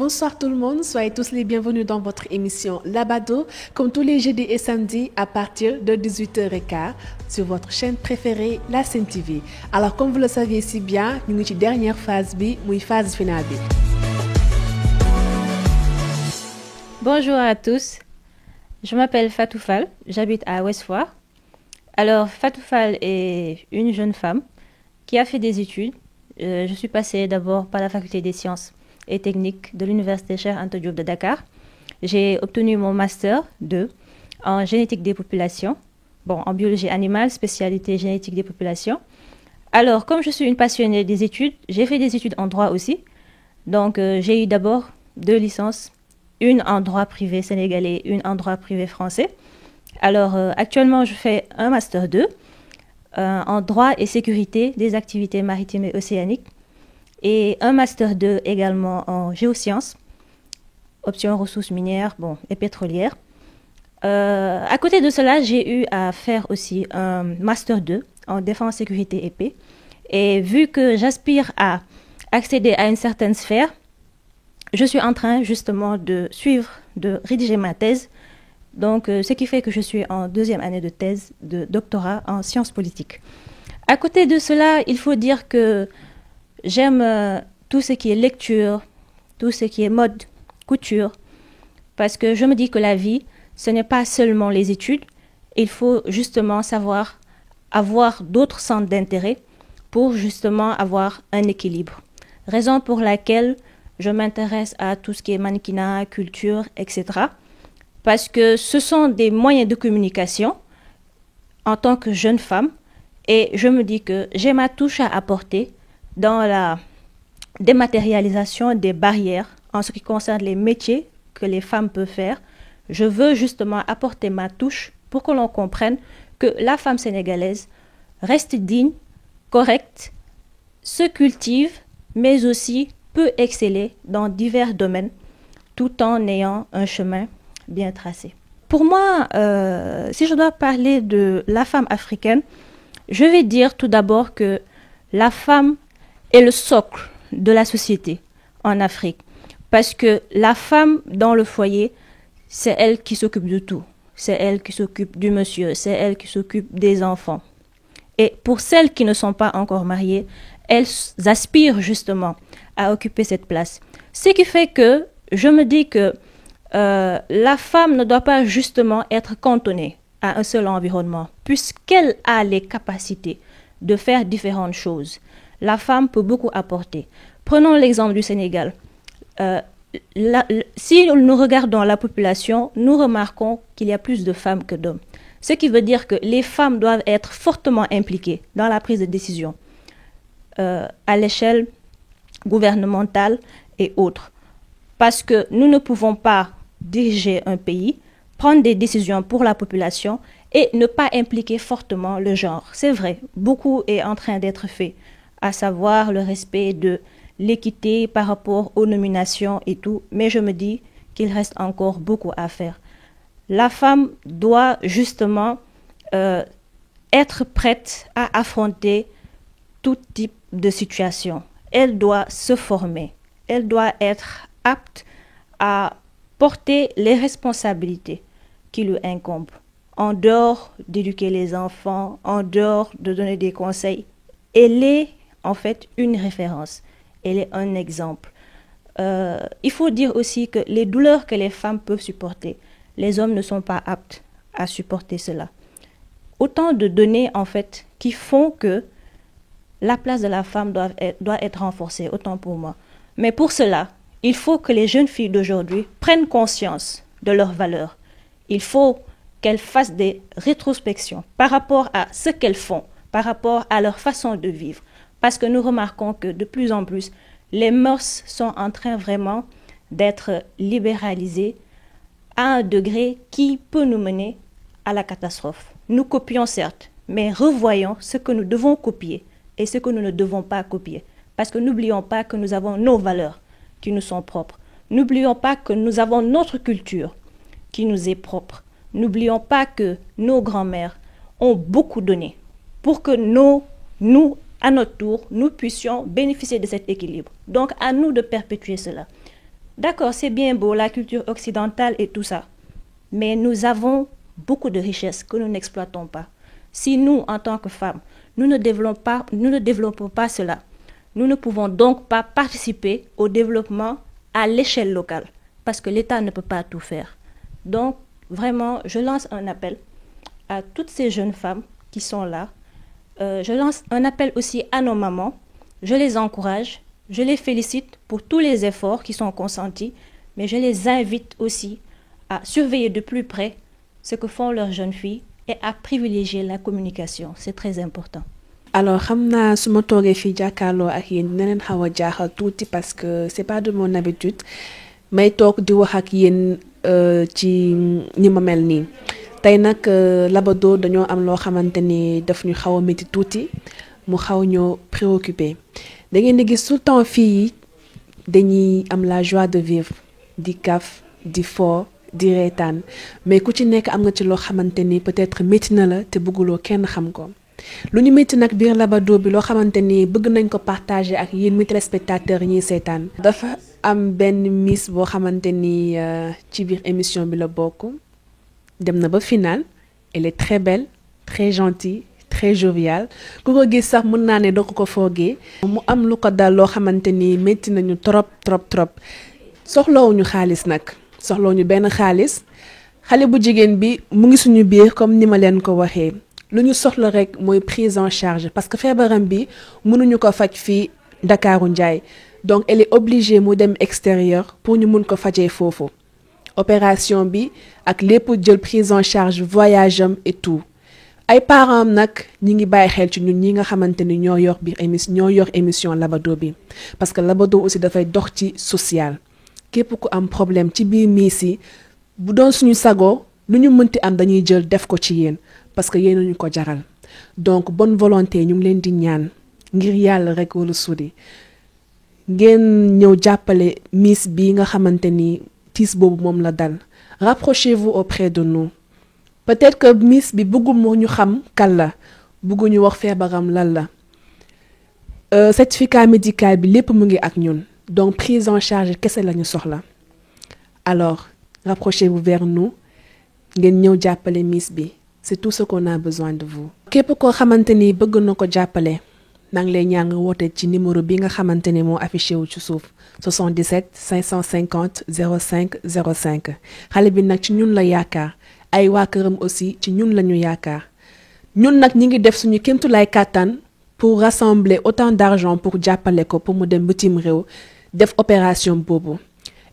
Bonsoir tout le monde, soyez tous les bienvenus dans votre émission Labado, comme tous les jeudis et samedis à partir de 18h15 sur votre chaîne préférée, la Sen TV. Alors comme vous le saviez si bien, nous sommes dans la dernière phase bi, muy phase finale bi. Bonjour à tous, je m'appelle Fatou Fall, j'habite à Ouest-Foire. Alors Fatou Fall est une jeune femme qui a fait des études. Je suis passée d'abord par la faculté des sciences et techniques de l'université Cheikh Anta Diop de Dakar. J'ai obtenu mon master 2 en génétique des populations, en biologie animale, spécialité génétique des populations. Alors, comme je suis une passionnée des études, j'ai fait des études en droit aussi. Donc, j'ai eu d'abord 2 licences, une en droit privé sénégalais, une en droit privé français. Alors, actuellement, je fais un master 2 en droit et sécurité des activités maritimes et océaniques et un master 2 également en géosciences, option ressources minières et pétrolières. À côté de cela, j'ai eu à faire aussi un master 2 en défense, sécurité et paix. Et vu que j'aspire à accéder à une certaine sphère, je suis en train justement de rédiger ma thèse. Donc, ce qui fait que je suis en 2e année de thèse de doctorat en sciences politiques. À côté de cela, il faut dire que j'aime tout ce qui est lecture, tout ce qui est mode, couture, parce que je me dis que la vie, ce n'est pas seulement les études, il faut justement savoir avoir d'autres centres d'intérêt pour justement avoir un équilibre. Raison pour laquelle je m'intéresse à tout ce qui est mannequinat, culture, etc., parce que ce sont des moyens de communication en tant que jeune femme et je me dis que j'ai ma touche à apporter dans la dématérialisation des barrières en ce qui concerne les métiers que les femmes peuvent faire. Je veux justement apporter ma touche pour que l'on comprenne que la femme sénégalaise reste digne, correcte, se cultive, mais aussi peut exceller dans divers domaines tout en ayant un chemin bien tracé. Pour moi, si je dois parler de la femme africaine, je vais dire tout d'abord que la femme est le socle de la société en Afrique. Parce que la femme dans le foyer, c'est elle qui s'occupe de tout. C'est elle qui s'occupe du monsieur, c'est elle qui s'occupe des enfants. Et pour celles qui ne sont pas encore mariées, elles aspirent justement à occuper cette place. Ce qui fait que je me dis que la femme ne doit pas justement être cantonnée à un seul environnement, puisqu'elle a les capacités de faire différentes choses. La femme peut beaucoup apporter. Prenons l'exemple du Sénégal. Si nous regardons la population, nous remarquons qu'il y a plus de femmes que d'hommes. Ce qui veut dire que les femmes doivent être fortement impliquées dans la prise de décision à l'échelle gouvernementale et autres. Parce que nous ne pouvons pas diriger un pays, prendre des décisions pour la population et ne pas impliquer fortement le genre. C'est vrai, beaucoup est en train d'être fait, à savoir le respect de l'équité par rapport aux nominations et tout, mais je me dis qu'il reste encore beaucoup à faire. La femme doit justement être prête à affronter tout type de situation. Elle doit se former, elle doit être apte à porter les responsabilités qui lui incombent, en dehors d'éduquer les enfants, en dehors de donner des conseils. Elle est en fait une référence, elle est un exemple. Il faut dire aussi que les douleurs que les femmes peuvent supporter, les hommes ne sont pas aptes à supporter cela. Autant de données en fait qui font que la place de la femme doit être renforcée, autant pour moi. Mais pour cela, il faut que les jeunes filles d'aujourd'hui prennent conscience de leurs valeurs. Il faut qu'elles fassent des rétrospections par rapport à ce qu'elles font, par rapport à leur façon de vivre. Parce que nous remarquons que de plus en plus, les mœurs sont en train vraiment d'être libéralisées à un degré qui peut nous mener à la catastrophe. Nous copions certes, mais revoyons ce que nous devons copier et ce que nous ne devons pas copier. Parce que n'oublions pas que nous avons nos valeurs qui nous sont propres. N'oublions pas que nous avons notre culture qui nous est propre. N'oublions pas que nos grands-mères ont beaucoup donné pour que nous, à notre tour, nous puissions bénéficier de cet équilibre. Donc, à nous de perpétuer cela. D'accord, c'est bien beau, la culture occidentale et tout ça. Mais nous avons beaucoup de richesses que nous n'exploitons pas. Si nous, en tant que femmes, nous ne développons pas cela, nous ne pouvons donc pas participer au développement à l'échelle locale, parce que l'État ne peut pas tout faire. Donc, vraiment, je lance un appel à toutes ces jeunes femmes qui sont là. Je lance un appel aussi à nos mamans. Je les encourage, je les félicite pour tous les efforts qui sont consentis, mais je les invite aussi à surveiller de plus près ce que font leurs jeunes filles et à privilégier la communication. C'est très important. Alors xam naa su ma toogee fii jàkkaarloo ak yéen dina leen xaw a jaaxal tuuti parce que c'est pas de mon habitude may toog di wax ak yéen ci ñi ma mel nii tey nag Labado dañoo am loo xamante ni daf ñu xaw a métti tuuti mu xaw ñoo préoccupé da ngeen di gis tout le temps fii dañuy am la joie de vivre di kaf di fo di reetaan mais ku ci nekk am nga ci loo xamante ni peut-être métti na la te bëgguloo kenn xam ko. lu ñu métti nag biir Labado bi loo xamante ni bëgg nañ ko partager ak yéen mi téléspectateurs yi ñuy seetaan dafa am benn miss boo xamante ni ci biir émission bi la bokk dem na ba final elle est très belle très gentille très joviale ku ko gis sax mën naa ne doo ko foogee mu am lu ko dal loo xamante ni métti nañu trop soxlawuñu xaalis nag soxlawuñu benn xaalis xale bu jigéen bi mu ngi suñu biir comme ni ma leen ko waxee lu ñu soxla rek mooy prise en charge parce que feebaram bi mënuñu ko faj fii Ndakaaru Njaay donc elle est obligée mu dem extérieur pour ñu mun ko fajee foofu opération bi ak lépp jël prise en charge voyage am et tout ay parents am nag ñi ngi bàyyi xel ci ñun ñi nga xamante ni ñoo yor émission Labado bi parce que Labado aussi dafay dox ci social képp ku am problème ci biir miis yi bu doon suñu sago lu ñu mënti am dañuy jël def ko ci yéen parce que yéen ñu ko jaral donc bonne volonté ñu ngi leen di ñaan ngir yàlla rek wala sudi ngeen ñëw jàppale miss bi nga xamante ni tiis boobu moom la dal rapprochez-vous auprès de nous peut-être que miss bi bëggul moo ñu xam kan la bëgguñu wax feebaram lan la certificat médical bi lépp mu ngi ak ñun donc prise en charge kese la ñu soxla alors rapprochez-vous vers nous ngeen ñëw jàppale miss bi c'est tout ce qu'on a besoin de vous. képp koo xamante ni bëgg na ko jàppale maa ngi lay ñaan nga woote ci numéro bi nga xamante ni moo affiché wu ci suuf 77 550 05 05 xale bi nag ci ñun la yaakaar ay waa këram aussi ci ñun la ñu yaakaar ñun nag ñi ngi def suñu kéemtulaay kàttan pour rassembler autant d'argent pour jàppale ko pour mu dem bitim réew def opération boobu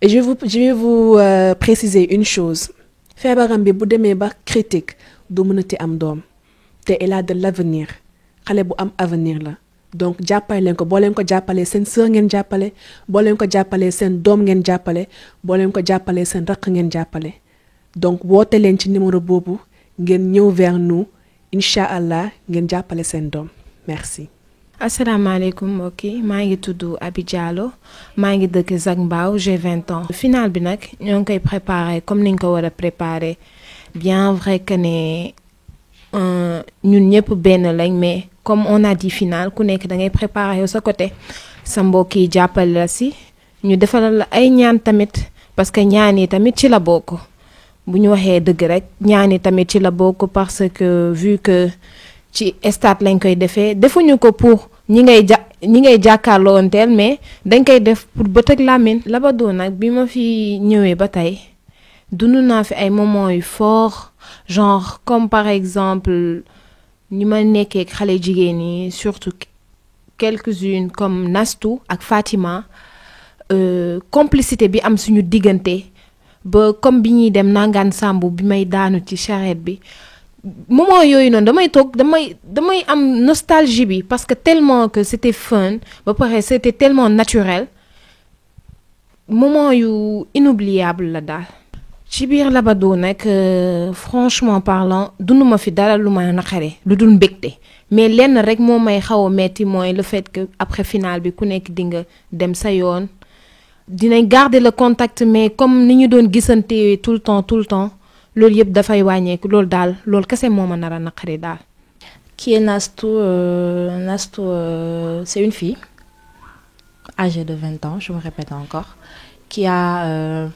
et je vais vous préciser une chose feebaram bi bu demee ba critique du mënati am doom te elle a de l'avenir xale bu am avenir la donc jàppale leen ko boo leen ko jàppalee seen sœur ngeen jàppale boo leen ko jàppalee seen doom ngeen jàppale boo leen ko jàppalee seen rakk ngeen jàppale donc woote leen ci numéro boobu ngeen ñëw vers nous incha allah ngeen jàppale seen doom merci. asalaamaaleykum mbokk yi maa ngi tudd Abi Diallo maa ngi dëkk Zac Mbao j'ai 20 ans. final bi nag ñoo ngi koy préparer comme niñ ko war a préparer bien vrai que ne ñun ñëpp benn lañ mais comme on a dit final ku nekk da ngay préparer yow sa côté sa mbokk yi jàppale la si ñu defalal la ay ñaan tamit parce que ñaan yi tamit ci la bokk bu ñu waxee dëgg rek ñaan yi tamit ci la bokk parce que vu que ci stade lañ koy defee defuñu ko pour ñi ngay jàkkaarloonteel mais dañ koy def pour bët ak làmmiñ. Labado nag bi ma fi ñëwee ba tey dund naa fi ay moments yu fort genre comme par exemple ñi ma nekkee ak xale jigéen yi surtout quelques-unes comme Nastou ak Fatima complicité bi am suñu diggante ba comme bi ñuy dem nangaan Sambu bi may daanu ci charrette bi. moment yooyu noonu damay toog damay am nostalgie bi parce que tellement que c'était fun ba pare c'était tellement naturel moment yu inoubliable la daal. ci biir Labado nag franchement parlant dunduma fi dara lu ma naqare lu dul mbégte mais lenn rek moo may xaw a metti mooy le fait que après final bi ku nekk di nga dem sa yoon dinañ garder le contact mais comme ni ñu doon gisante tout le temps. loolu yëpp dafay wàññeeku loolu daal loolu kese moo ma nar a naqari daal. Qui est Nastou c'est une fille âgée de 20 ans, je me répète encore, qui a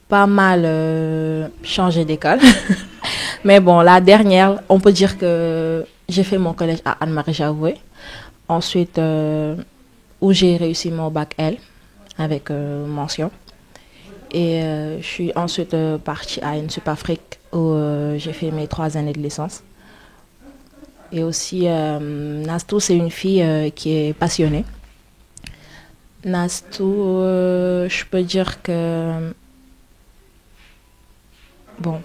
pas mal changé d'école. Mais bon, la dernière, on peut dire que j'ai fait mon collège à Anne-Marie Javoué. Ensuite, où j'ai réussi mon bac L avec mention. Et je suis ensuite partie à INSUP Afrique où j'ai fait mes 3 années de licence. Et aussi, Nastou, c'est une fille qui est passionnée. Nastou, je peux dire que, bon,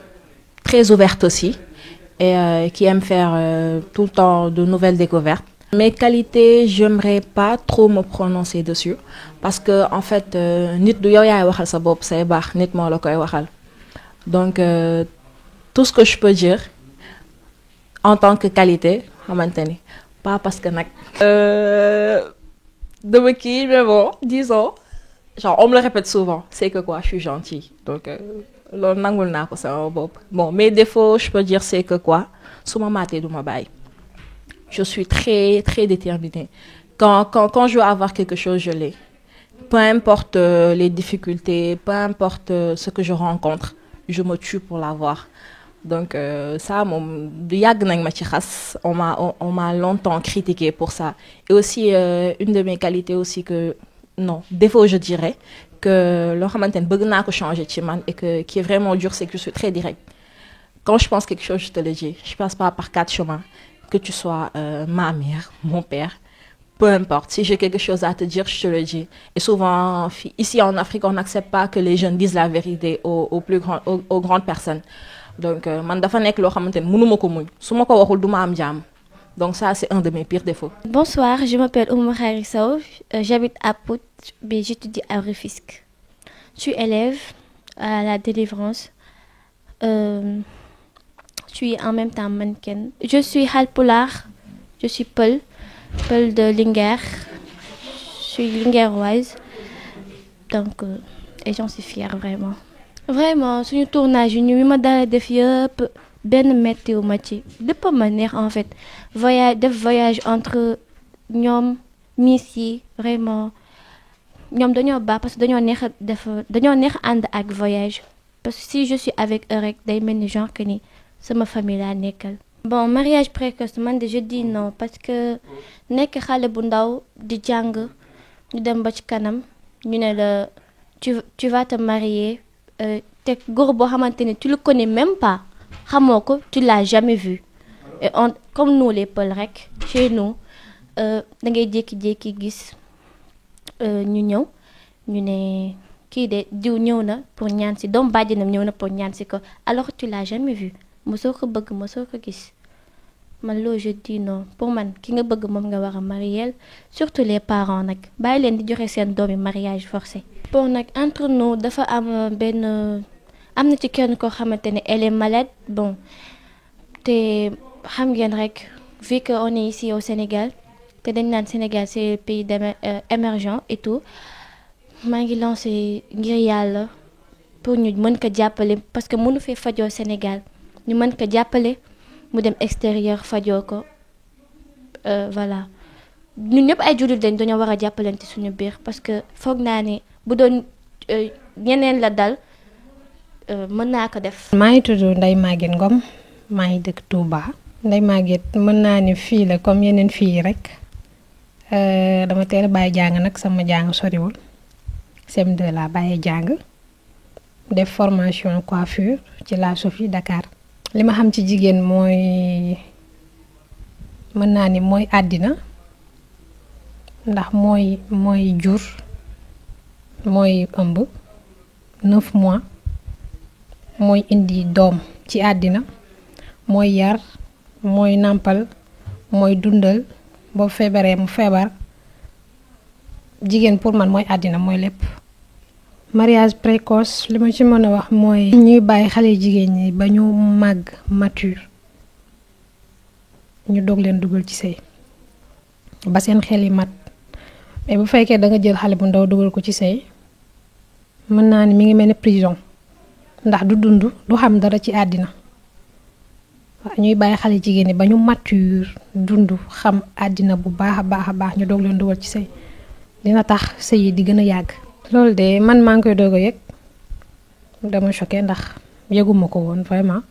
très ouverte aussi et qui aime faire tout le temps de nouvelles découvertes. Mes qualités, j'aimerais pas trop me prononcer dessus parce que en fait, nit du yow yaay waxal sa bopp say baax nit moo la koy waxal. Donc tout ce que je peux dire en tant que qualité, xamante ni pas parce que nag dama kii mais bon disons genre on me le répète souvent, c'est que quoi, je suis gentille. Donc loolu nangul naa ko sama bopp. Bon, mes défauts, je peux dire c'est que quoi, su ma maatee du ma bàyyi. Je suis très, très déterminée. Quand je veux avoir quelque chose, je l'ai. Peu importe les difficultés, peu importe ce que je rencontre, je me tue pour l'avoir. Donc ça, on m'a longtemps critiqué pour ça. Et aussi, une de mes qualités aussi que, non, défaut je dirais, que le xamantene bëgg naa ko changer ci man et que qui est vraiment dur, c'est que je suis très direct. Quand je pense quelque chose, je te le dis. Je passe pas par 4 chemins. Que tu sois ma mère, mon père, peu importe. Si j'ai quelque chose à te dire, je te le dis. Et souvent, ici en Afrique, on n'accepte pas que les jeunes disent la vérité aux grandes personnes. Donc, man dafa nek lo xamantene mënuma ko muñ. Suma ko waxul duma am jàmm. Donc ça, c'est un de mes pires défauts. Bonsoir, je m'appelle Oumou Khari Sow. J'habite à Pout, mais j'étudie à Rufisque. Je suis élève à la délivrance. Je suis en même temps mannequin. Je suis Halpulaar, je suis Peul de Linguère. Je suis linguéroise. Donc, et j'en suis fière vraiment. Vraiment, suñu tournage ñu ma dara def yëpp benn météo ma ci lépp ma neex en fait. Voyage entre ñoom miss yi vraiment ñoom dañoo baax parce que dañoo neex ànd ak voyage. Parce que si je suis avec eux rek day mel ni genre que ni sama famille laa nekkal. Bon, mariage précoce man de je dis non parce que nekk xale bu ndaw di jàng ñu dem ba ci kanam ñu ne la tu vas te marier te góor boo xamante ne tu le connais même pas xamoo ko, tu l'as jamais vu. Et comme nous les Peuls rek chez nous da ngay jékki-jékki gis ñu ñëw ñu ne kii de diw ñëw na pour ñaan si doom bàjjenam ñëw na pour ñaan si ko alors tu l'as jamais vu. Mosoo ko bëgg mosoo ko gis man loolu je dis non pour man ki nga bëgg moom nga war a marier surtout les parents nag bàyyi leen di joxe seen doomi mariage forcé. Bon nag entre nous dafa am am na ci kenn koo xamante ne elle est malade bon te xam ngeen rek vu que on est ici au Sénégal te dañ naan Sénégal c'est le pays émergent et tout maa ngi lancé ngir yàlla pour ñu mën ko jàppale parce que mënu fee fajoo Sénégal. ñu mën ko jàppale mu dem extérieur fajoo ko voilà ñun ñëpp ay jullit dañoo war a jàppalante suñu biir parce que foog naa ne bu doon ñeneen la dal mën naa ko def. maa ngi tudd Ndeye Maguette Ngom maa ngi dëkk Touba. Ndeye Maguette mën naa ni fii la comme yeneen fii rek dama teel a bàyyi jàng nag sama jàng soriwul CM2 laa bàyyee jàng def formation coiffure ci la Sophie Dakar. li ma xam ci jigéen mooy mën naa ni mooy àddina ndax mooy jur mooy ëmb 9 mois mooy indi doom ci àddina mooy yar mooy nàmpal mooy dundal boo feebaree mu feebar jigéen pour man mooy àddina mooy lépp. mariage précoce li ma ci mën a wax mooy ñuy bàyyi xale jigéen ñi ba ñu màgg mature ñu doog leen dugal ci sëy ba seen xel yi mat mais bu fekkee da nga jël xale bu ndaw dugal ko ci sëy mën naa ni mi ngi mel ni prison ndax du dund du xam dara ci àddina waaw ñuy bàyyi xale jigéen ñi ba ñu mature dund xam àddina bu baax a baax ñu doog leen dugal ci sëy dina tax sëy yi di gën a yàgg. loolu de man maa ngi koy doog a yëg dama choqué ndax yëguma ko woon vraiment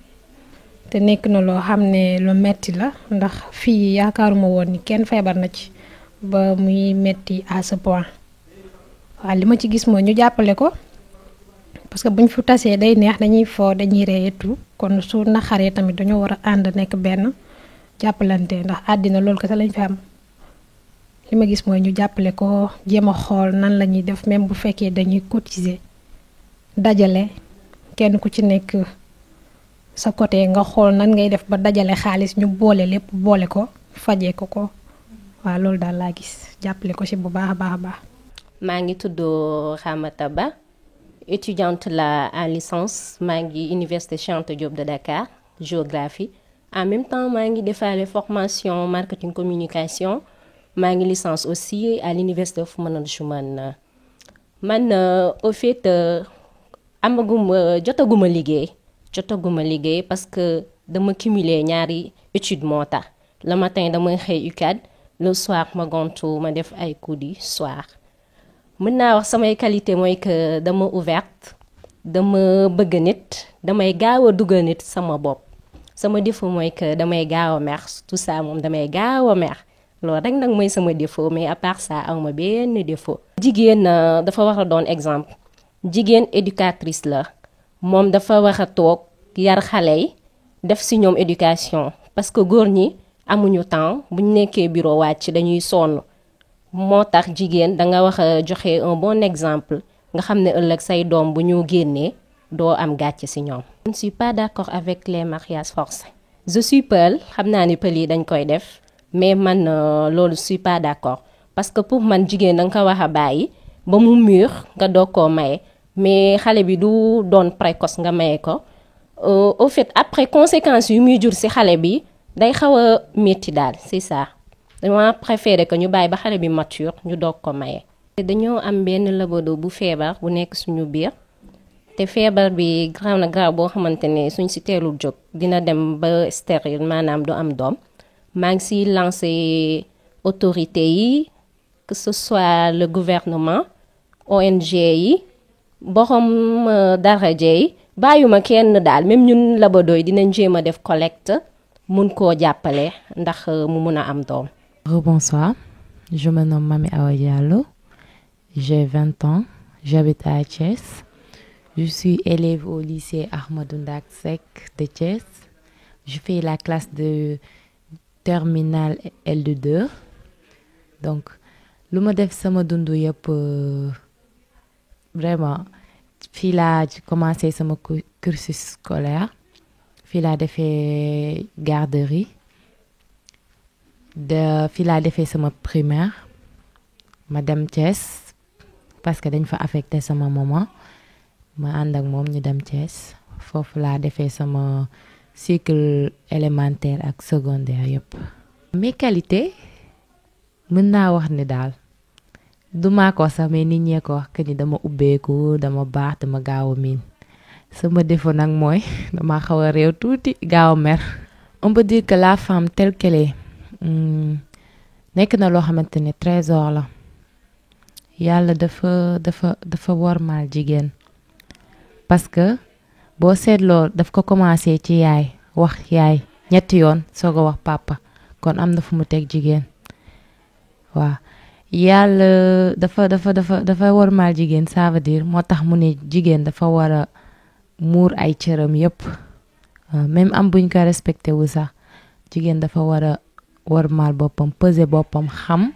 te nekk na loo xam ne lu metti la ndax fii yaakaaruma woon ni kenn feebar na ci ba muy metti à ce point waaw li ma ci gis mooy ñu jàppale ko parce que buñ fu tasee day neex dañuy foo dañuy ree et tout kon su naxaree tamit dañoo war a ànd nekk benn jàppalante ndax àddina loolu kese lañ fi am li ma gis mooy ñu jàppale ko jéem a xool nan la ñuy def même bu fekkee dañuy cotiser dajale kenn ku ci nekk sa côté nga xool nan ngay def ba dajale xaalis ñu boole lépp boole ko fajee ko waaw loolu daal laa gis jàppale ko ci bu baax a baax a baax. maa ngi tudd Ramata Ba étudiante la en licence maa ngi université Cheikh Anta Diop de Dakar géographie en même temps maa ngi defaale formation marketing communication maa ngi licence aussi à l'université of management man au fait jotaguma liggéey parce que dama cumuler ñaari études moo tax le matin damay xëy UCAD le soir ma gontu ma def ay cours du soir mën naa wax samay qualité mooy que dama ouverte dama bëgg nit damay gaaw a dugal nit sama bopp sama défaut mooy que damay gaaw a mer tout ça moom damay gaaw a mer loolu rek nag mooy sama défaut mais à part ça awma benn défaut. jigéen dafa war a doon exemple jigéen éducatrice la moom dafa war a toog yar xale yi def ci ñoom éducation parce que góor ñi amuñu temps buñ nekkee bureau wàcc dañuy sonn moo tax jigéen danga wax a joxe un bon exemple nga xam ne ëllëg say doom bu ñu génnee doo am gàcce ci ñoom. Je ne suis pas d'accord avec les mariages forcés. Je suis Peul xam naa ni Peul yi dañ koy def mais man loolu je suis pas d'accord parce que pour man jigéen danga ko wax a bàyyi ba mu mûr nga doog koo maye mais xale bi du doon précoce nga maye ko au fait après conséquences yu muy jur ci xale bi day xaw a métti daal c'est ça. dama préféré que ñu bàyyi ba xale bi mature ñu doog ko maye. dañoo am benn labado bu feebar bu nekk suñu biir te feebar bi graaw na graaw boo xamante ne suñ ci teelul jóg dina dem ba stérile maanaam du am doom maa ngi ci lancé autorité yi que ce soit le gouvernement ONG yi borom daraje yi bàyyuma kenn daal même ñun labado yi dinañ jéem a def collecte mun koo jàppale ndax mu mun a am doom. Bonsoir, je me nomme Mami Awa Diallo, j'ai 20 ans, j'habite à Thiès. Je suis élève au lycée Ahmadou Ndak Seck de Thiès. Je fais la classe de terminale L2. Donc, lu ma def sama dundu yëpp vraiment fii laa commencé sama cursus scolaire. Fii laa defee garderie. Fii laa defee sama primaire ma dem Thiès parce que dañ fa affecté sama maman ma ànd ak moom ñu dem Thiès foofu laa defee sama cycle élémentaire ak secondaire yëpp. Mes qualités mën naa wax ni daal du maa ko sax mais nit ñee ko wax que ni dama ubbeeku dama baax dama gaaw a miin sama défaut nag mooy dama xaw a réew tuuti gaaw a mer. On peut dire que la femme telle qu'elle est nekk na loo xamante ne trésor la yàlla dafa wormaal jigéen parce que boo seetloo daf ko commencé ci yaay wax yaay ñetti yoon soog a wax papa kon am na fu mu teg jigéen waaw yàlla dafa wormaal jigéen ça veut dire moo tax mu ne jigéen dafa war a muur ay cëram yépp même am buñ ko respecté wu sax jigéen dafa war a wormaal boppam peser boppam xam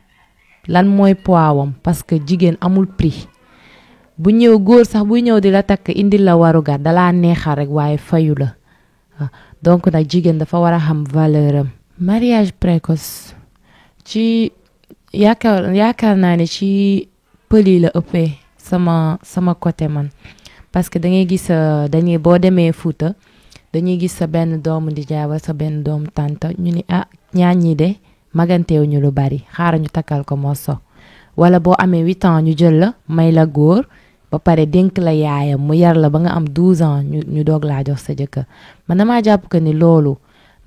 lan mooy poidsam parce que jigéen amul prix bu ñëw góor sax buy ñëw di la takk indi la warugar dalaa neexal rek waaye fayu la donc nag jigéen dafa war a xam valeur am. Mariage précoce ci yaakaar naa ne ci pël yi la ëppee sama côté man parce que da ngay gis dañuy boo demee Fuuta dañuy gis sa benn doomu ndijaay wala sa benn doomu tante ñu ni ñaar ñi de maganteew ñu lu bari xaaral ñu takkal ko morso wala boo amee 8 ans ñu jël la may la góor ba pare dénk la yaayam mu yar la ba nga am 12 ans ñu doog laa jox sa jëkkër man damaa jàpp que ni loolu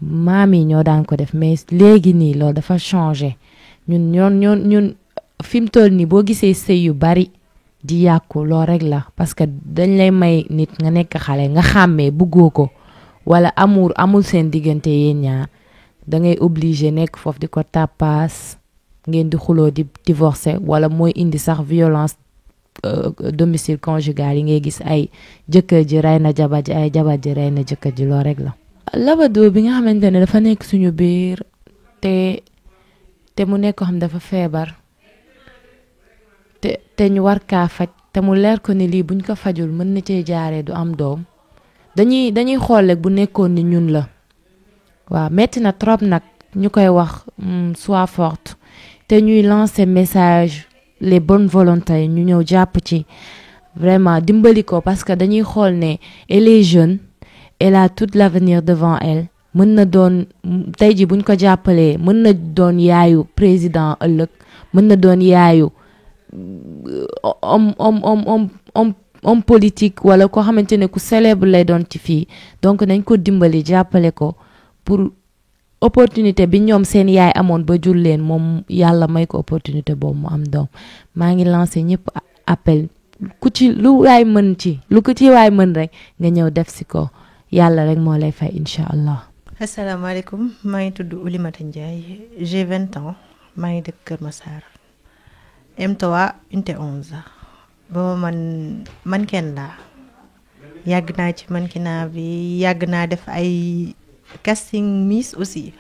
maam yi ñoo daan ko def mais léegi nii loolu dafa changé ñun fi mu toll nii boo gisee sëy yu bari di yàqu loo rek la parce que dañ lay may nit nga nekk xale nga xàmmee bëggoo ko wala amour amul seen diggante yéen ñaar da ngay obligé nekk foofu di ko tàppaas ngeen di xuloo di divorcé wala mooy indi sax violence domicile conjugal yi ngay gis ay jëkkër ji rey na jabar ji ay jabar ji rey na jëkkër ji loo rek la. labado bi nga xamante ne dafa nekk suñu biir te mu nekk ko xam dafa feebar te ñu war kaa faj te mu leer ko ni lii buñ ko fajul mën na cee jaaree du am doom dañuy xool rek bu nekkoon ni ñun la waaw metti na trop nag ñu koy wax sois forte te ñuy lancer message les bonnes volontés ñu ñëw jàpp ci vraiment dimbali ko parce que dañuy xool ne elle est jeune elle a tout l'avenir devant elle mën na doon tey ji buñ ko jàppalee mën na doon yaayu président ëllëg mën na doon yaayu homme politique wala koo xamante ne ku célèbre lay doon ci fii donc nañ ko dimbali jàppale ko pour opportunité bi ñoom seen yaay amoon ba jur leen moom yàlla may ko opportunité boobu mu am doom maa ngi lancé ñëpp appel ku ci lu waay mën ci lu ko ci waay mën rek nga ñëw def si ko yàlla rek moo lay fay incha allah. asalaamaaleykum maa ngi tudd Oulimata Ndiaye j'ai 20 ans maa ngi dëkk Kër Massar M3 unité 11 ba man kenn laa yàgg naa ci mannequinat bi yàgg naa def ay casting Miss aussi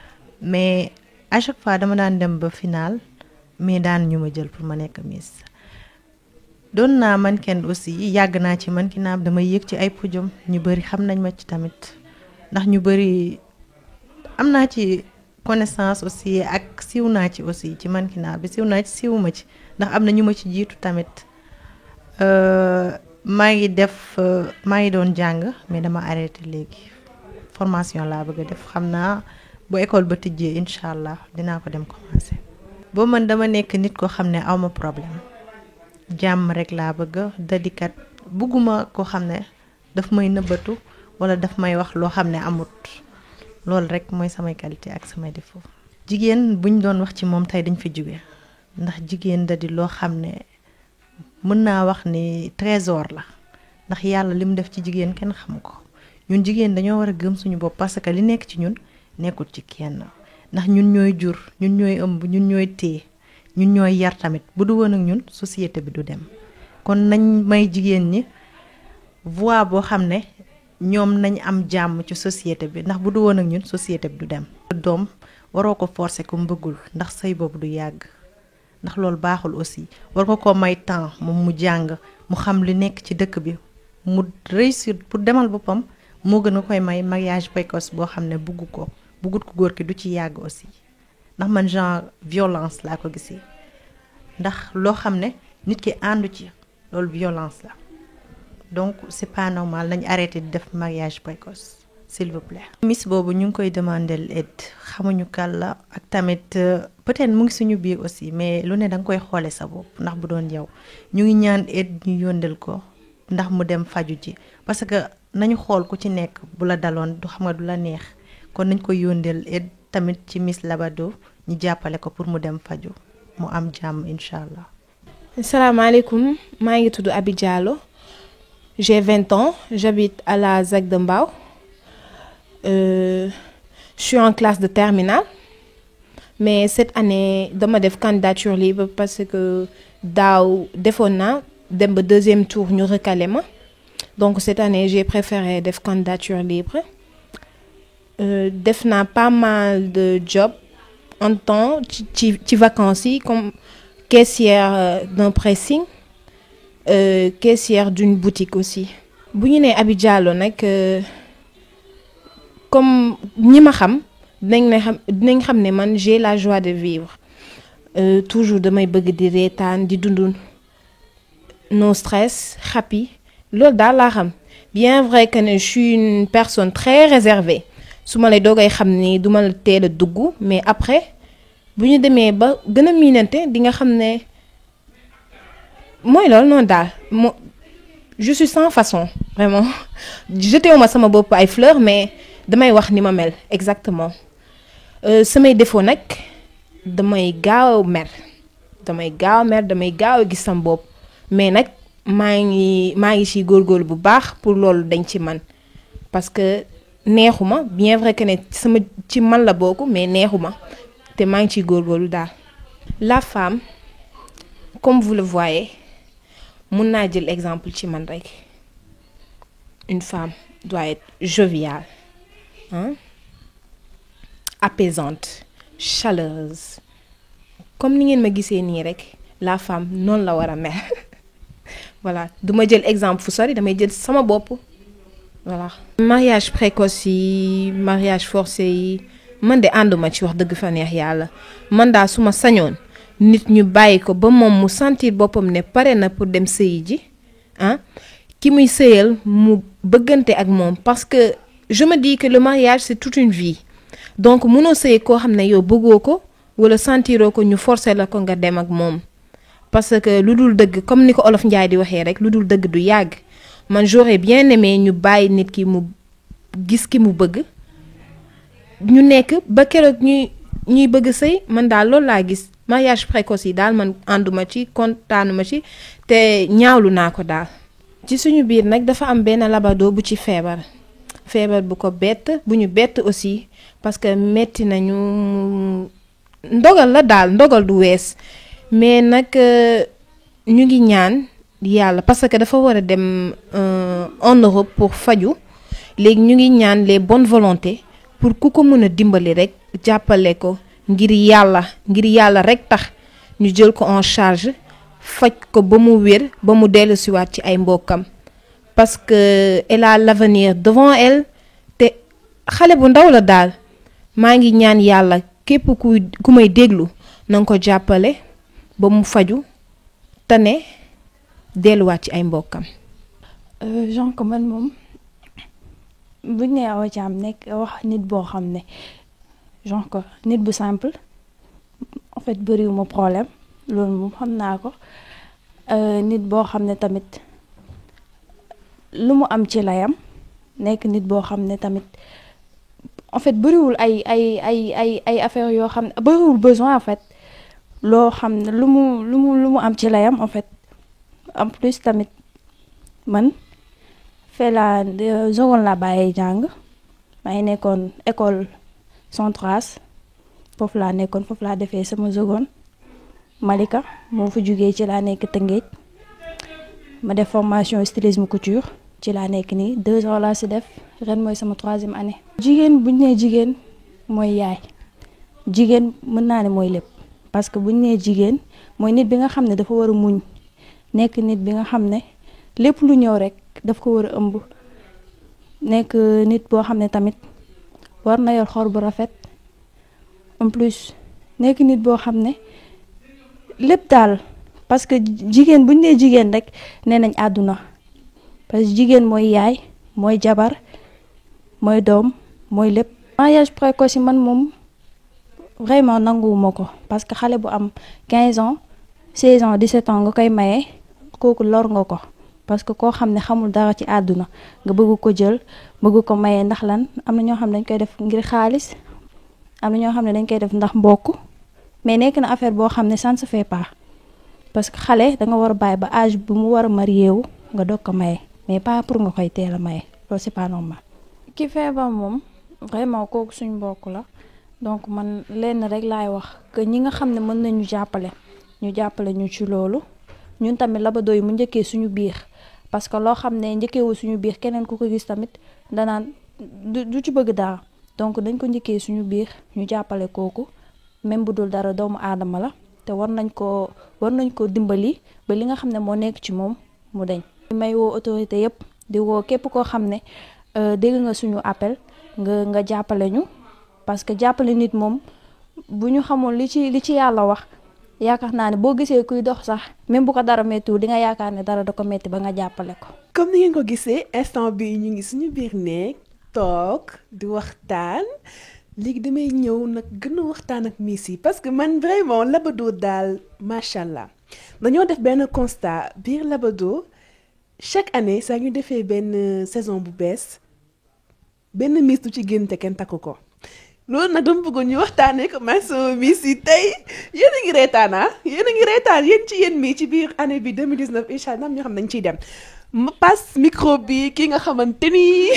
mais à chaque fois dama daan dem ba final mais daan ñu ma jël pour ma nekk Miss doon naa mannequin aussi yàgg naa ci mannequinat bi damay yëg ci ay podium ñu bëri xam nañ ma ci tamit ndax ñu bëri am naa ci connaissance aussi ak siiw naa ci aussi ci mannequinat bi siiw naa ci siiwuma ci ndax am na ñu ma ci jiitu tamit maa ngi doon jàng mais dama arrêté léegi formation laa bëgg a def xam naa bu école ba tijjee incha allah dinaa ko dem commencer. boo man dama nekk nit koo xam ne awma problème jàmm rek laa bëgg dadikat bëgguma koo xam ne daf may nëbbatu wala daf may wax loo xam ne amut loolu rek mooy samay qualité ak samay défaut. jigéen buñ doon wax ci moom tey dañ fi jóge ndax jigéen da di loo xam ne mën naa wax ni trésor la ndax yàlla li mu def ci jigéen kenn xamu ko ñun jigéen dañoo war a gëm suñu bopp parce que li nekk ci ñun nekkul ci kenn ndax ñun ñooy jur ñun ñooy ëmb ñun ñooy téye ñun ñooy yar tamit bu du woon ak ñun société bi du dem kon nañ may jigéen ñi voix boo xam ne ñoom nañ am jàmm ci société bi ndax bu du woon ak ñun société bi du dem. doom waroo ko forcer ku mu bëggul ndax sëy boobu du yàgg ndax loolu baaxul aussi war nga ko may temps moom mu jàng mu xam li nekk ci dëkk bi mu réussir pour demal boppam moo gën a koy may mariage précoce boo xam ne buggut ko góor ki du ci yàgg aussi ndax man genre violence laa ko gisee ndax loo xam ne nit ki àndu ci loolu violence la donc c'est pas normal nañ arrêté di def mariage précoce s'il vous plaît. Miss boobu ñu ngi koy demander aide xamuñu kan la ak tamit peut-être mu ngi suñu biir aussi mais lu ne da nga koy xoole sa bopp ndax bu doon yow ñu ngi ñaan aide ñu yóndeel ko ndax mu dem faju ji parce que nañu xool ku ci nekk bu la daloon du xam nga du la neex kon nañ koy yóndeel aide tamit ci Miss Labado ñu jàppale ko pour mu dem faju mu am jàmm incha allah. asalaamaaleykum maa ngi tudd Abi Diallo j'ai 20 ans j'habite à la ZAC de Mbao. Je suis en classe de terminale mais cette année dama def candidature libre parce que daaw defoon naa dem ba deuxième tour ñu recalé ma donc cette année j'ai préféré def candidature libre def naa pas mal de job en temps ci vacances yi comme caissière d'un pressing caissière d'une boutique aussi. bu ñu nee Abi Diallo nag comme ñi ma xam dinañ xam ne man j'ai la joie de vivre toujours damay bëgg di reetaan di dund no stress happy loolu daal laa xam bien vrai que ne je suis une personne très réservée su ma lay doogay xam ni du ma la teel a dugg mais après bu ñu demee ba gën a miinante di nga xam ne mooy loolu noonu daal je suis sans façon vraiment jetewuma sama bopp ay fleurs mais damay wax ni ma mel exactement samay défaut nag damay gaaw mer damay gaaw gis sama bopp mais nag maa ngi ciy góorgóorlu bu baax pour loolu dañ ci man parce que neexuma bien vrai que ne ci man la bokk mais neexuma te maa ngi ciy góorgóorlu daal. La femme comme vous le voyez mun naa jël exemple ci man rek une femme doit être joviale apaisante chaleureuse comme ni ngeen ma gisee nii rek la femme noonu la war a mel voilà duma jël exemple fu sori damay jël sama bopp voilà. mariage précoce yi mariage forcé yi man de ànduma ci wax dëgg fa neex yàlla man daa su ma sañoon nit ñu bàyyi ko ba moom mu sentir boppam ne pare na pour dem sëyi ji ki muy sëyal mu bëggante ak moom parce que je me dis que le mariage c'est toute une vie donc mënoo sëy koo xam ne yow bëggoo ko wala sentiroo ko ñu forcer la ko nga dem ak moom parce que lu dul dëgg comme ni ko olof Njaay di waxee rek lu dul dëgg du yàgg man j'aurais bien aimé ñu bàyyi nit ki mu gis ki mu bëgg ñu nekk ba keroog ñuy bëgg sëy man daal loolu laa gis mariage précoce yi daal man ànduma ci kontaanuma ci te ñaawlu naa ko daal. ci suñu biir nag dafa am benn labado bu ci feebar bu ko bett bu ñu bett aussi parce que metti nañu ndogal la daal ndogal du wees mais nag ñu ngi ñaan yàlla parce que dafa war a dem en Europe pour faju léegi ñu ngi ñaan les bonnes volontés pour ku ko mën a dimbali rek jàppale ko ngir yàlla rek tax ñu jël ko en charge faj ko ba mu wér ba mu dellusiwaat ci ay mbokkam parce que elle a l'avenir devant elle te xale bu ndaw la daal maa ngi ñaan yàlla képp ku may déglu na nga ko jàppale ba mu faju tane delluwaat ci ay mbokkam. genre que man moom buñ ne Awa Thiam nekk wax nit boo xam ne genre que nit bu simple en fait bëriwuma problème loolu moom xam naa ko nit boo xam ne tamit lu mu am ci layam nekk nit boo xam ne tamit en fait bëriwul ay affaires yoo xam ne bëriwul besoin en fait loo xam ne lu mu am ci layam en fait en plus tamit man fee laa seconde laa bàyyee jàng maa ngi nekkoon école Centras foofu laa defee sama seconde Malika moo fa jugee ci laa nekk Tëngéej ma def formation stylisme couture ci laa nekk nii 2 ans laa si def ren mooy sama 3e année. jigéen buñ nee jigéen mooy yaay jigéen mën naa ne mooy lépp parce que buñ nee jigéen mooy nit bi nga xam ne dafa war a muñ nekk nit bi nga xam ne lépp lu ñëw rek daf ko war a ëmb nekk nit boo xam ne tamit war na yor xor bu rafet en plus nekk nit boo xam ne lépp daal parce que jigéen buñ nee jigéen rek nee nañ àdduna parce que jigéen mooy yaay mooy jabar mooy doom mooy lépp. mariage précoce yi man moom vraiment nanguwuma ko parce que xale bu am 15 ans 16 ans 17 ans nga koy maye kooku lor nga ko parce que koo xam ne xamul dara ci àdduna nga bëgg ko jël bëgg ko maye ndax lan am na ñoo xam ne dañ koy def ngir xaalis am na ñoo xam ne dañ koy def ndax mbokk mais nekk na affaire boo xam ne ça ne se fait pas parce que xale da nga war a bàyyi ba âge bu mu war a marié wu nga doog ko maye mais pas pour nga koy teel a maye loolu c'est pas normal. ki feebar moom vraiment kooku suñ mbokk la donc man lenn rek laay wax que ñi nga xam ne mën nañu jàppale ñu ci loolu ñun tamit labado yi mu njëkkee suñu biir parce que loo xam ne njëkkeewu suñu biir keneen ku ko gis tamit danaan du ci bëgg dara donc dañ ko njëkkee suñu biir ñu jàppale kooku même bu dul dara doomu aadama la te war nañ ko dimbali ba li nga xam ne moo nekk ci moom mu deñ may woo autorité yëpp di woo képp koo xam ne dégg nga suñu appel nga jàppale ñu parce que jàppale nit moom bu ñu xamoon li ci yàlla wax yaakaar naa ne boo gisee kuy dox sax même bu ko dara méttiwul di nga yaakaar ne dara da ko métti ba nga jàppale ko. comme ni ngeen ko gisee instant bi ñu ngi suñu biir néeg toog di waxtaan léegi damay ñëw nag gën a waxtaan ak miss yi parce que man vraiment Labado daal macha allah dañoo def benn constat biir Labado chaque année saa ñu defee benn saison bu bees benn miss du ci génn te kenn takku ko loolu nag dama bëggoon ñu waxtaanee ko man sama miss yi tey yéen a ngi reetaan yéen a ngi reetaan yéen ci yéen mi ci biir année bi 2019 incha allah ñoo xam nañ ciy dem ma passe micro bi ki nga xamante ni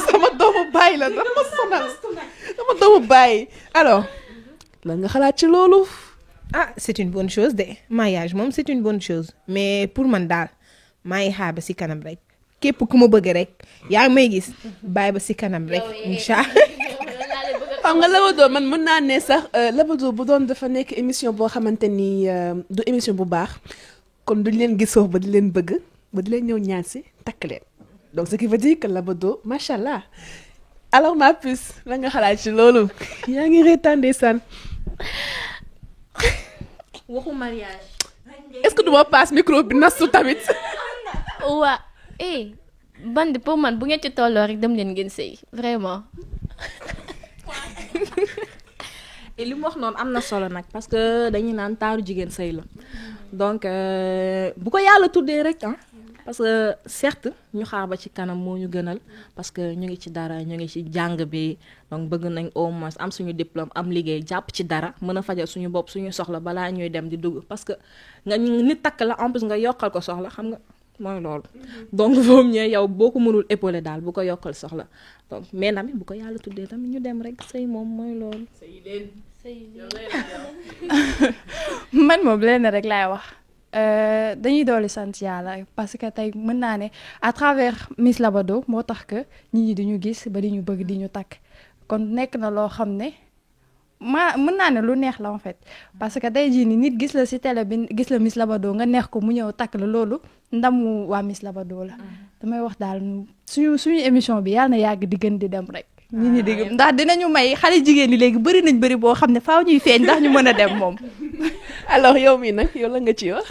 sama doomu baay la dama sonal sama doomu baay alors lan nga xalaat ci loolu. ah c'est une bonne chose de mariage moom c'est une bonne chose mais pour man daal maa ngi xaar ba si kanam rek képp ku ma bëgg rek yaa ngi may gis bàyyi ba si kanam rek incha allah. xam nga Labado man mën naa ne sax Labado bu doon dafa nekk émission boo xamante ni du émission bu baax kon duñ leen gis foofu ba di leen bëgg ba di leen ñëw ñaan si takk leen donc ce qui veut dire que Labado macha allah alors ma puce la nga xalaat ci loolu yaa ngi reetaan ndeysaan. waxu mariage. est-ce que du ma passe micro bi nastu tamit. waa bandi pour man bu ngeen ci tolloo rek dem leen ngeen sëy vraiment. et li mu wax noonu am na solo nag parce que dañuy naan taaru jigéen sëy la donc bu ko yàlla tuddee rek parce que certes ñu xaar ba ci kanam moo ñu gënal parce que ñu ngi ci dara ñu ngi ci jàng bi donc bëgg nañ au moins am suñu diplôme am liggéey jàpp ci dara mën a fajal suñu bopp suñu soxla balaa ñuy dem di dugg parce que nga nit takk la en plus nga yokkal ko soxla xam nga mooy loolu donc boobu ñëwee yow boo ko mënul épauler daal bu ko yokkal soxla donc mais tamit bu ko yàlla tuddee tamit ñu dem rek sëy moom mooy loolu. man moom lenn rek laay wax dañuy dooli sant yàlla parce que tey mën naa ne à travers Miss Labado moo tax que nit ñi diñu gis ba di ñu bëgg di ñu takk kon nekk na loo xam ne mën naa ne lu neex la en fait parce que tey jii ni nit gis la ci télé bi gis la Miss Labado nga neex ko mu ñëw takk la loolu ndamu waa Miss Labado la damay wax daal suñu émission bi yàlla na yàgg di gën di dem rek nit ñi dégg ndax dinañu may xale jigéen ñi léegi bëri nañ bëri boo xam ne faaw ñuy feeñ ndax ñu mën a dem moom. alors yow mii nag yow la nga ci wax.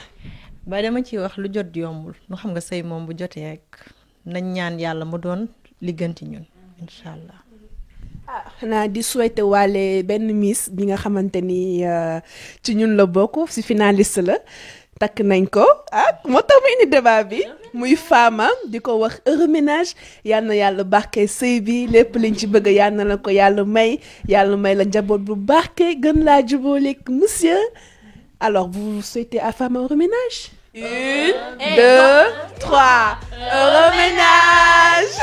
ba dama ciy wax lu jot yombul lu xam nga sëy moom bu jotee rek nañ ñaan yàlla mu doon li gën ci ñun incha allah. xanaa di souhaiter waale benn miss bi nga xamante ni ci ñun la bokk ci finaliste la takk nañ ko moo tax mu indi débat bi muy Fama di ko wax heureux ménage yal na yàlla barke sëy bi lépp liñ ci bëgg yal na la ko yàlla may la njaboot bu barke gën laa jubóoleeg monsieur alors vous souhaitez à Fama heureux ménage. 1 2 3 heureux ménage.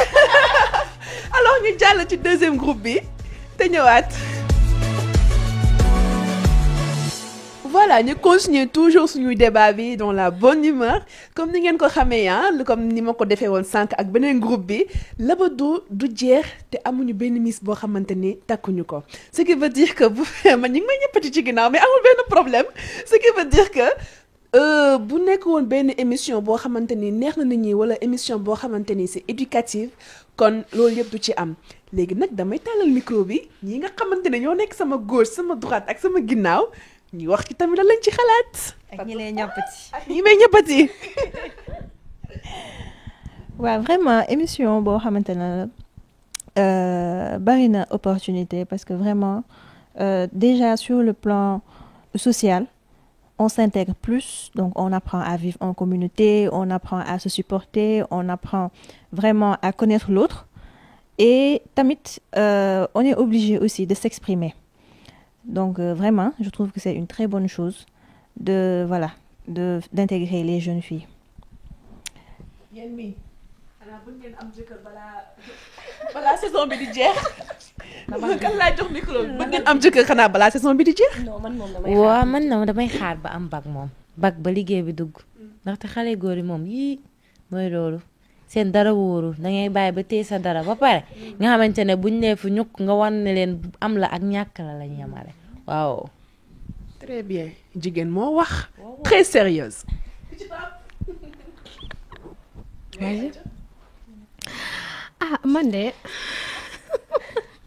alors ñu jàll ci deuxième groupe bi te ñëwaat. voilà ñu continuer toujours suñuy débat bi dans la bonne humeur comme ni ngeen ko xamee comme ni ma ko defee woon sànq ak beneen groupe bi Labado du jeex te amuñu benn miss boo xamante ni takkuñu ko ce qui veut dire que bu man ñu ngi may ñëppati ci ginnaaw mais amul benn problème ce qui veut dire que bu nekk woon benn émission boo xamante ni neex na nit ñi wala émission boo xamante ni c'est éducative kon loolu yëpp du ci am léegi nag damay tàllal micro bi ñi nga xamante ne ñoo nekk sama gauche sama droite ak sama ginnaaw ñu wax ci tamit lañ ci xalaat. ak ñi lay ñoppati. ak ñi may ñoppati. waaw vraiment émission boo xamante ne bari na opportunité parce que vraiment déjà sur le plan social on s'intègre plus donc on apprend à vivre en communauté on apprend à se supporter on apprend vraiment à connaître l'autre et tamit on est obligé aussi de s'exprimer. Donc vraiment, je trouve que c'est une très bonne chose d'intégrer les jeunes filles. yéen mi xanaa bu ngeen am jëkkër balaa saison bi di jeex. kan laa jox micro bi bu ngeen am jëkkër xanaa balaa saison bi di jeex. non man moom damay xaar ba am bac moom bac ba liggéey bi dugg ndaxte xale góor yi moom yii mooy loolu seen dara wóorul da ngay bàyyi ba téye sa dara ba pare nga xamante ne buñ nee fu ñukk nga wan ne leen am la ak ñàkk la lañ yemale waaw. très bien jigéen moo wax très sérieuse. man de.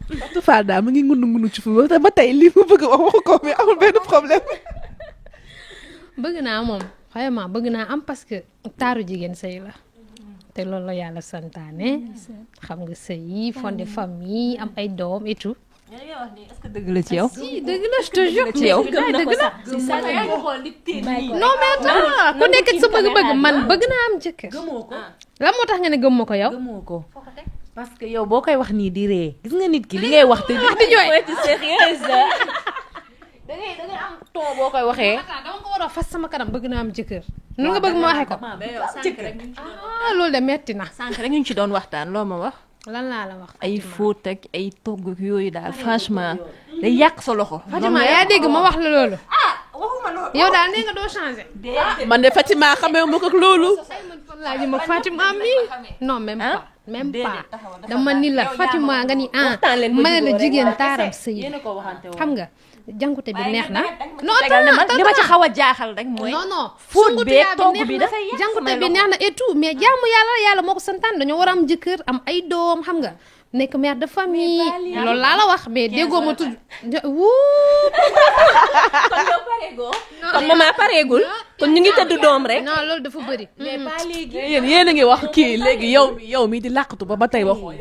Fatou Fall daal mu ngi ngunu ci fu ba tey li mu bëgg wax ko mais amul benn problème. bëgg naa moom vraiment bëgg naa am parce que taaru jigéen sëy la te loolu la yàlla santaane xam nga sëy yi fondé famille am ay doom et tout. est-ce que dëgg la ci yow. si dëgg la je te jure ci yow dëgg la. non mais attends ku nekk sa bëgg-bëgg man bëgg naa am jëkkër. gëmoo ko la moo tax nga ne gëmmoo ko yow. gëmoo ko parce que yow boo koy wax nii di ree gis nga nit ki li ngay wax te di jooy sérieuse da ngay am ton boo koy waxee. dama ko war a fas sama kanam bëgg naa am jëkkër. nu nga bëgg ma waxee ko. loolu de metti na. sànq rek ñu ci doon waxtaan loo ma wax. lan laa la wax. ay fóot ak ay togg ak yooyu daal franchement day yàq sa loxo. Fatima yaa dégg ma wax la loolu. waxuma loolu. yow daal nee nga doo changé. man de Fatima xamee ma ko ak loolu. laaj ma Fatima mi non même pas. même pas dama ni la Fatima nga ni ma ne la jigéen taaram sëy xam nga jàngute bi neex na. non li ma ci xaw a jaaxal rek mooy. non fóot bi togg bi dafay yàq jàngute bi neex na et tout mais jaamu yàlla moo ko santaan dañoo war a am jëkkër am ay doom xam nga nekk mère de famille loolu laa la wax mais déggoo ma tudd kon yow pareegoo. kon maman pareegul. kon ñu ngi tëdd doom rek. non loolu dafa bëri. mais pas léegi. yéen a ngi wax kii léegi yow mi di làqatu ba tey waxoo.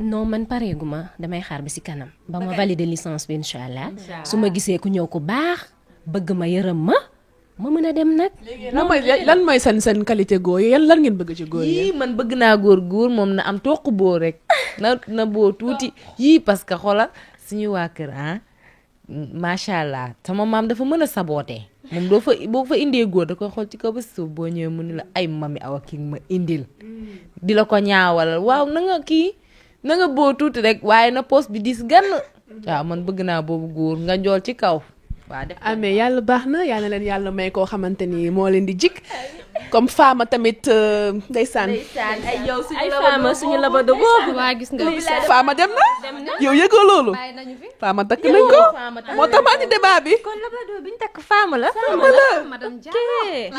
non man pareeguma damay xaar bi ci kanam ba ma valider licence bi incha allah su ma gisee ku ñëw ku baax bëgg ma yërëm ma mën a dem nag. lan mooy seen qualité góor yi lan ngeen bëgg ci góor yi. man bëgg naa góor moom na am toq boo rek na boo tuuti yii parce que xoolal suñu waa kër macha allah sama maam dafa mën a sabootee moom boo fa indee góor da koy xool ci kaw ba suuf boo ñëwee mu ni la ay mami awa kii ma indil di la ko ñaawalal waaw na nga boo tuuti rek waaye na poos bi dis gann waaw man bëgg naa boobu góor nga njool ci kaw. waaw mais yàlla baax na yàlla leen yàlla may koo xamante ni moo leen di jik comme Fama tamit ndeysaan. ay yow suñu labado boobu. waa gis nga Fama dem na yow yëgoo loolu. Fama takk nañ ko moo tax ma andi débat bi. kon labado bi ñu takk Fama la. Fama la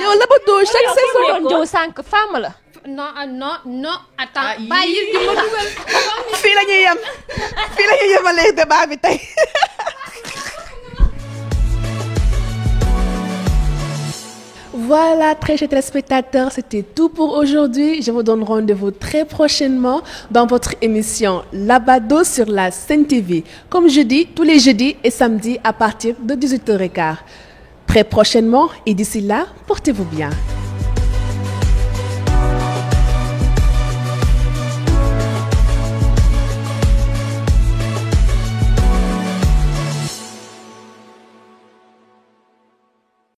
yow labado chaque saison. jow sànq Fama la. non attends bàyyi di ma dugal. fii la ñuy yemalee débat bi tey. Voilà, très chers téléspectateurs, c'était tout pour aujourd'hui. Je vous donne rendez-vous très prochainement dans votre émission Labado sur la Sen TV. Comme je dis, tous les jeudis et samedis à partir de 18h15. Très prochainement et d'ici là, portez-vous bien.